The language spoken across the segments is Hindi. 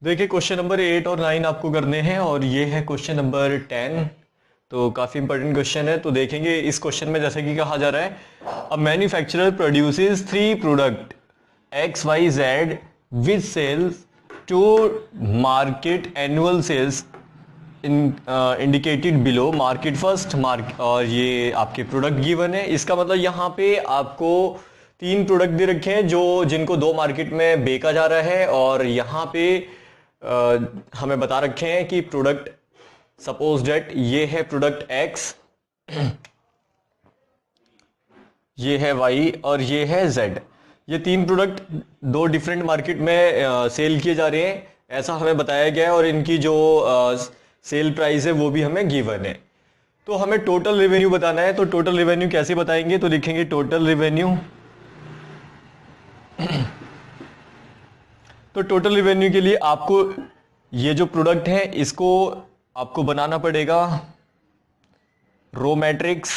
देखिए क्वेश्चन नंबर 8 और 9 आपको करने हैं और ये है क्वेश्चन नंबर 10। तो काफ़ी इंपॉर्टेंट क्वेश्चन है। तो देखेंगे इस क्वेश्चन में जैसे कि कहा जा रहा है, a manufacturer produces 3 product x y z which sells to market annual sales indicated below market first mark. और ये आपके प्रोडक्ट गिवन है। इसका मतलब यहाँ पे आपको 3 प्रोडक्ट दे रखे हैं जो जिनको 2 मार्केट में बेचा जा रहा है और यहाँ पे हमें बता रखे हैं कि प्रोडक्ट सपोज डेट ये है प्रोडक्ट एक्स, ये है वाई और ये है जेड। ये 3 प्रोडक्ट 2 डिफरेंट मार्केट में सेल किए जा रहे हैं, ऐसा हमें बताया गया है। और इनकी जो सेल प्राइस है वो भी हमें गिवन है। तो हमें टोटल रेवेन्यू बताना है। तो टोटल रेवेन्यू कैसे बताएंगे? तो लिखेंगे टोटल रेवेन्यू। तो टोटल रेवेन्यू के लिए आपको ये जो प्रोडक्ट है इसको आपको बनाना पड़ेगा रो मैट्रिक्स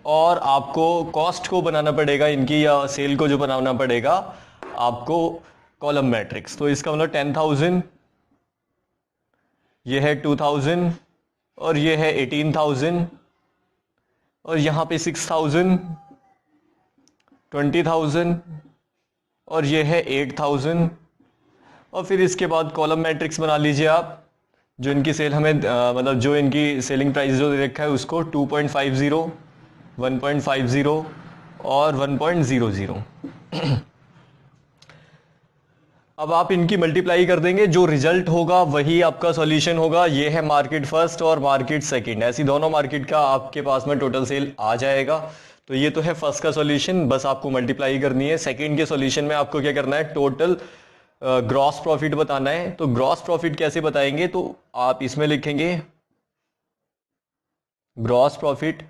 और आपको कॉस्ट को बनाना पड़ेगा इनकी, या सेल को जो बनाना पड़ेगा आपको कॉलम मैट्रिक्स। तो इसका मतलब 10,000, ये है 2,000 और ये है 18,000 और यहाँ पे 6,000, 20,000 और ये है 8,000। और फिर इसके बाद कॉलम मैट्रिक्स बना लीजिए आप, जो इनकी सेल हमें मतलब जो इनकी सेलिंग प्राइस जो दे रखा है उसको 2.50, 1.50 और 1.00। अब आप इनकी मल्टीप्लाई कर देंगे, जो रिजल्ट होगा वही आपका सॉल्यूशन होगा। ये है मार्केट फर्स्ट और मार्केट सेकंड, ऐसी दोनों मार्केट का आपके पास में टोटल सेल आ जाएगा। तो ये तो है फर्स्ट का सॉल्यूशन, बस आपको मल्टीप्लाई करनी है। सेकंड के सॉल्यूशन में आपको क्या करना है, टोटल ग्रॉस प्रॉफिट बताना है। तो ग्रॉस प्रॉफिट कैसे बताएंगे? तो आप इसमें लिखेंगे ग्रॉस प्रॉफिट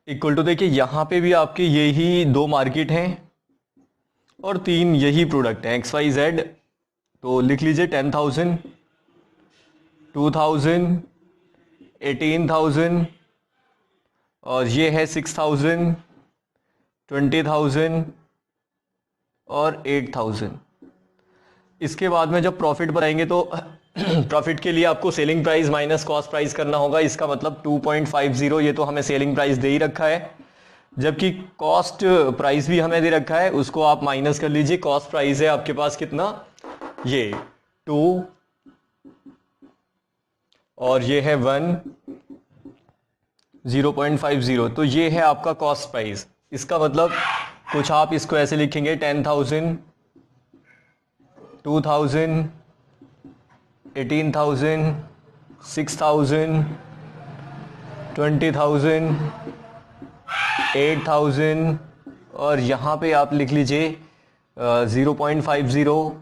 इक्वल टू, देखिए यहां पे भी आपके यही 2 मार्केट हैं और 3 यही प्रोडक्ट हैं एक्स वाई जेड। तो लिख लीजिए 10,000, 2,000, 18,000 और ये है 6,000, 20,000 और 8,000। इसके बाद में जब प्रॉफिट बनाएंगे तो प्रॉफिट के लिए आपको selling price minus cost price करना होगा। इसका मतलब 2.50, ये तो हमें सेलिंग प्राइस दे ही रखा है, जबकि कॉस्ट प्राइस भी हमें दे रखा है, उसको आप माइनस कर लीजिए। कॉस्ट प्राइस है आपके पास कितना, ये 2 और ये है 1, 0.50। तो ये है आपका कॉस्ट प्राइस। इसका मतलब कुछ आप इसको ऐसे लिखेंगे 10,000, 2,000, 18,000, 6,000, 20,000, 8,000 और यहाँ पे आप लिख लीजिए 0.50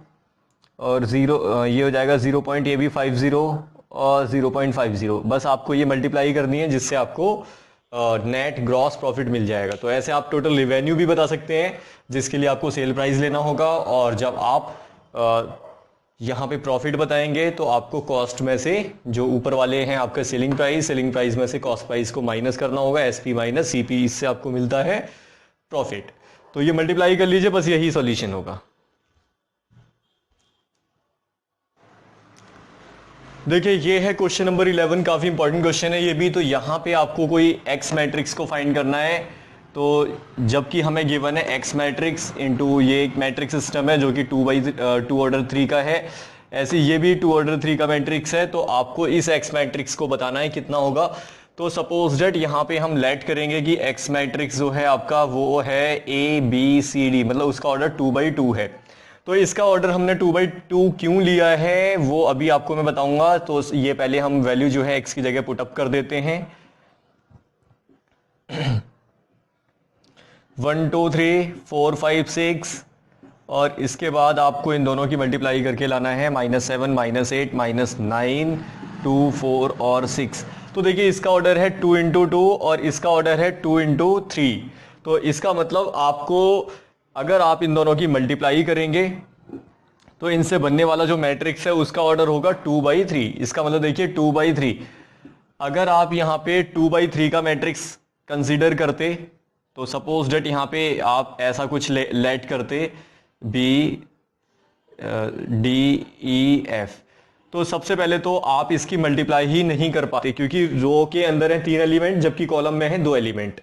और 0 ये हो जाएगा 0.50 और 0.50। बस आपको ये मल्टीप्लाई करनी है जिससे आपको नेट ग्रॉस प्रॉफिट मिल जाएगा। तो ऐसे आप टोटल रेवेन्यू भी बता सकते हैं, जिसके लिए आपको सेल प्राइस लेना होगा। और जब आप यहाँ पे प्रॉफिट बताएंगे तो आपको कॉस्ट में से जो ऊपर वाले हैं आपका सेलिंग प्राइस में से कॉस्ट प्राइस को माइनस करना होगा, एसपी माइनस सीपी, इससे आपको मिलता है प्रॉफिट। तो ये मल्टीप्लाई कर लीजिए, बस यही सॉल्यूशन होगा। देखिए ये है क्वेश्चन नंबर 11, काफी इंपॉर्टेंट क्वेश्चन है ये भी। तो यहाँ पे आपको कोई एक्स मैट्रिक्स को फाइंड करना है। तो जबकि हमें गिवन है एक्स मैट्रिक्स इनटू, ये एक मैट्रिक्स सिस्टम है जो कि 2 ऑर्डर 3 का है, ऐसे ये भी 2 ऑर्डर 3 का मैट्रिक्स है। तो आपको इस एक्स मैट्रिक्स को बताना है कितना होगा। तो सपोज डेट यहाँ पे हम लेट करेंगे कि एक्स मैट्रिक्स जो है आपका वो है ABCD, मतलब उसका ऑर्डर 2/2 है। तो इसका ऑर्डर हमने 2/2 क्यों लिया है वो अभी आपको मैं बताऊंगा। तो ये पहले हम वैल्यू जो है एक्स की जगह पुट अप कर देते हैं। 1 2 3 4 5 6 और इसके बाद आपको इन दोनों की मल्टीप्लाई करके लाना है -7, -8, -9, 2, 4 और 6। तो देखिए इसका ऑर्डर है 2 × 2 और इसका ऑर्डर है 2 × 3। तो इसका मतलब आपको अगर आप इन दोनों की मल्टीप्लाई करेंगे तो इनसे बनने वाला जो मैट्रिक्स है उसका ऑर्डर होगा 2/3। इसका मतलब देखिए 2/3। अगर आप यहाँ पे 2/3 का मैट्रिक्स कंसीडर करते तो सपोज डेट यहाँ पे आप ऐसा कुछ लेट करते बी डी ई एफ। तो सबसे पहले तो आप इसकी मल्टीप्लाई ही नहीं कर पाते क्योंकि रो के अंदर है 3 एलिमेंट जबकि कॉलम में है 2 एलिमेंट।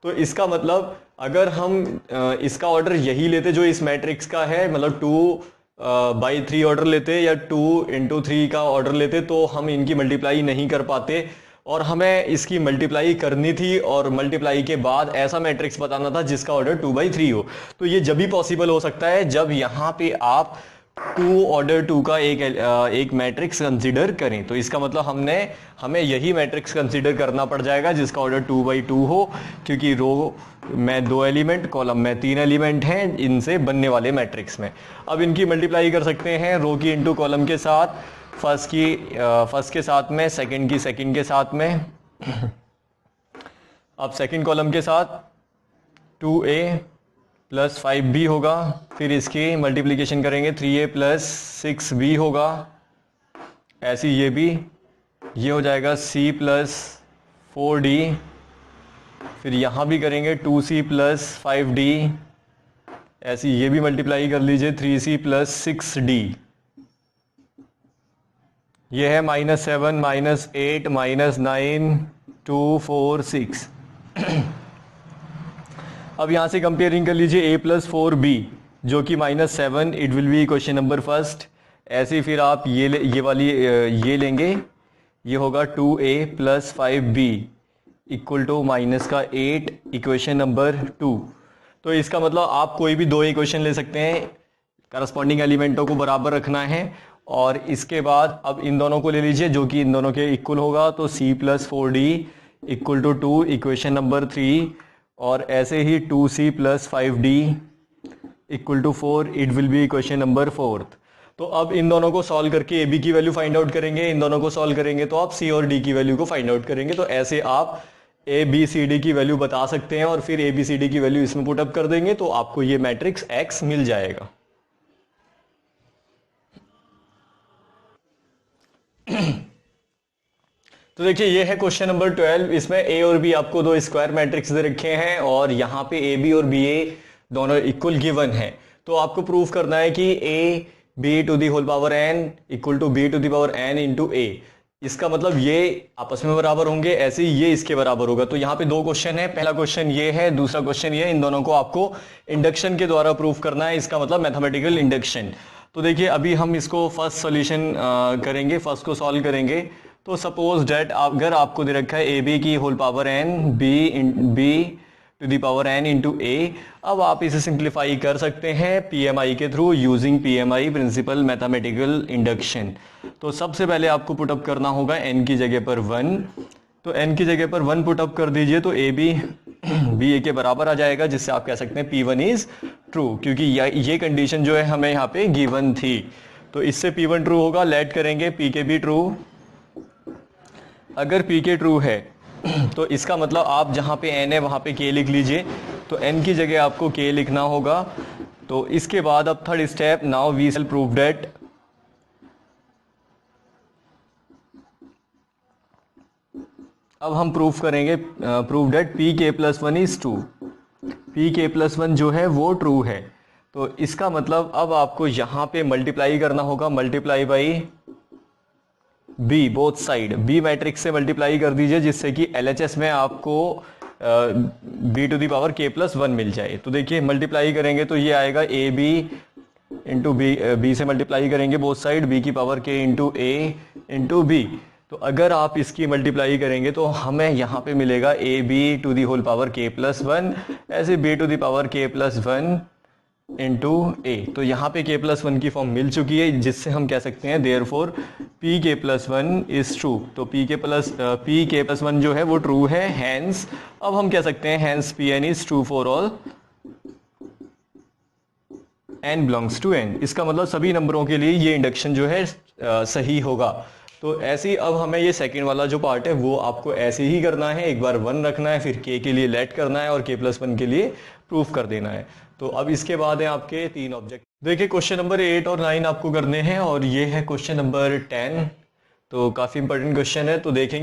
तो इसका मतलब अगर हम इसका ऑर्डर यही लेते जो इस मैट्रिक्स का है, मतलब 2/3 ऑर्डर लेते या 2 × 3 का ऑर्डर लेते, तो हम इनकी मल्टीप्लाई नहीं कर पाते और हमें इसकी मल्टीप्लाई करनी थी और मल्टीप्लाई के बाद ऐसा मैट्रिक्स बताना था जिसका ऑर्डर 2/3 हो। तो ये जब भी पॉसिबल हो सकता है जब यहाँ पे आप 2 ऑर्डर 2 का एक मैट्रिक्स कंसीडर करें। तो इसका मतलब हमें यही मैट्रिक्स कंसीडर करना पड़ जाएगा जिसका ऑर्डर 2/2 हो, क्योंकि रो में 2 एलिमेंट, कॉलम में 3 एलिमेंट हैं इनसे बनने वाले मैट्रिक्स में। अब इनकी मल्टीप्लाई कर सकते हैं रो की इंटू कॉलम के साथ, फर्स्ट के साथ में, सेकंड की सेकंड के साथ में। अब सेकंड कॉलम के साथ 2a + 5b होगा, फिर इसकी मल्टीप्लिकेशन करेंगे 3a + 6b होगा, ऐसी ये भी, ये हो जाएगा c + 4d, फिर यहाँ भी करेंगे 2c + 5d, ऐसी ये भी मल्टीप्लाई कर लीजिए 3c + 6d। ये है -7 -8 -9 2 4 6। अब यहाँ से कंपेयरिंग कर लीजिए a + 4b जो कि -7, it will be question number first. ऐसे फिर आप ये लेंगे, ये होगा 2a + 5b = -8, इक्वेशन नंबर 2। तो इसका मतलब आप कोई भी 2 इक्वेशन ले सकते हैं, करस्पॉन्डिंग एलिमेंटों को बराबर रखना है और इसके बाद अब इन दोनों को ले लीजिए जो कि इन दोनों के इक्वल होगा। तो c + 4d = 2, इक्वेशन नंबर 3, और ऐसे ही 2c + 5d = 4, it will be question number 4। तो अब इन दोनों को सॉल्व करके ab की वैल्यू फाइंड आउट करेंगे, इन दोनों को सॉल्व करेंगे तो आप c और d की वैल्यू को फाइंड आउट करेंगे। तो ऐसे आप a b c d की वैल्यू बता सकते हैं और फिर a b c d की वैल्यू इसमें पुट अप कर देंगे तो आपको ये मैट्रिक्स x मिल जाएगा। तो देखिए ये है क्वेश्चन नंबर 12। इसमें a और b आपको 2 स्क्वायर मैट्रिक्स दे रखे हैं और यहाँ पे a b और b a दोनों इक्वल गिवन है। तो आपको प्रूफ करना है कि a b to the whole power n = b to the power n into a। इसका मतलब ये आपस में बराबर होंगे, ऐसे ही ये इसके बराबर होगा। तो यहाँ पे 2 क्वेश्चन है, पहला क्वेश्चन ये है, दूसरा क्वेश्चन ये है। इन दोनों को आपको इंडक्शन के द्वारा प्रूफ करना है, इसका मतलब मैथमेटिकल इंडक्शन। तो देखिए अभी हम इसको फर्स्ट सॉल्यूशन करेंगे, फर्स्ट को सॉल्व करेंगे। तो सपोज डेट अगर आपको दे रखा है ए बी की whole power n b to the power n into a। अब आप इसे सिंप्लीफाई कर सकते हैं PMI के through using PMI principle mathematical induction. तो सबसे पहले आपको पुटअप करना होगा n की जगह पर 1। तो n की जगह पर 1 पुटअप कर दीजिए तो a b a के बराबर आ जाएगा, जिससे आप कह सकते हैं P1 इज ट्रू, क्योंकि ये कंडीशन जो है हमें यहाँ पे गिवन थी। तो इससे P1 ट्रू होगा, लेट करेंगे P के भी ट्रू। अगर P के ट्रू है तो इसका मतलब आप जहाँ पे n है वहाँ पे k लिख लीजिए। तो n की जगह आपको k लिखना होगा। तो इसके बाद अब third step, now we shall prove that अब हम प्रूफ करेंगे prove that pk + 1 is true. pk + 1 जो है वो ट्रू है। तो इसका मतलब अब आपको यहाँ पे मल्टीप्लाई करना होगा, multiply by b both side, b matrix से मल्टीप्लाई कर दीजिए जिससे कि LHS में आपको b to the power k + 1 मिल जाए। तो देखिए मल्टीप्लाई करेंगे तो ये आएगा ab इंटू b से मल्टीप्लाई करेंगे बोथ साइड, b की power k into a into b। तो अगर आप इसकी मल्टीप्लाई करेंगे तो हमें यहाँ पे मिलेगा ab to the whole power k + 1, ऐसे b to the power k + 1 into a। तो यहाँ पे k + 1 की फॉर्म मिल चुकी है, जिससे हम कह सकते हैं देयरफॉर pk + 1 इज ट्रू। तो pk + 1 जो है वो ट्रू है, हैंस अब हम कह सकते हैं hence Pn is true for all n belongs to n। इसका मतलब सभी नंबरों के लिए ये इंडक्शन जो है सही होगा। तो ऐसे ही अब हमें ये सेकंड वाला जो पार्ट है वो आपको ऐसे ही करना है, एक बार 1 रखना है, फिर k के लिए लेट करना है और k + 1 के लिए प्रूफ कर देना है। तो अब इसके बाद है आपके 3 ऑब्जेक्ट। देखिए क्वेश्चन नंबर 8 और 9 आपको करने हैं और ये है क्वेश्चन नंबर 10। तो काफ़ी इंपॉर्टेंट क्वेश्चन है, तो देखेंगे